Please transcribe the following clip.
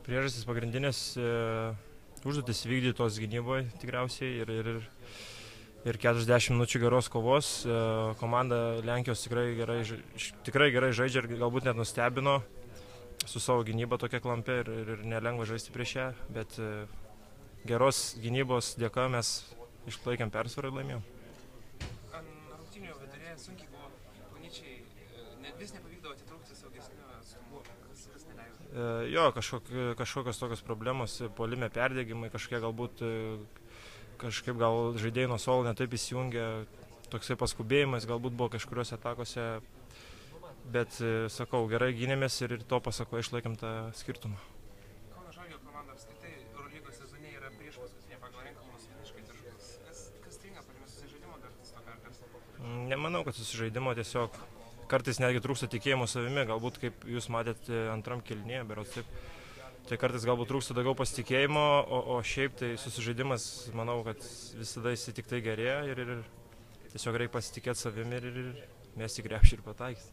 Priežastis pagrindinės užduotis vykdytos gynyboje tikriausiai ir 40 minučių geros kovos. Komanda Lenkijos tikrai gerai žaidžia ir galbūt net nustebino su savo gynyba tokia klampi ir nelengva žaisti prieš ją, bet geros gynybos dėka mes išlaikėm persvarą ir laimėjom. Rungtynių vidurėje sunkiai buvo kauniečiai, vis nepavykdavo atitrūkti saugesnių atstumų, kas neleido. Jo, kažkokios tokios problemos, puolime perdegimai, kažkaip gal žaidėjai nuo suolo netaip įsijungė, toksai paskubėjimas galbūt buvo kažkuriuose atakose, bet sakau, gerai gynėmės ir to pasakoje išlaikėm tą skirtumą. Kauno Žalgirio komanda apskritai Eurolygos sezone yra prieš paskutinė pagal renkamus fiziškai taškus. Kas stringa, paėmė susižaidimo dar to kartas? Nemanau, kad susižaidimo, tiesiog kartais netgi trūksta tikėjimo savimi, galbūt kaip jūs matėte antram kėlinyje, berods taip. Tai kartais galbūt trūksta daugiau pasitikėjimo, o šiaip tai susižaidimas, manau, kad visada jis tik tai gerėja ir tiesiog reikia pasitikėti savimi ir mesti krepšį ir pataikyti.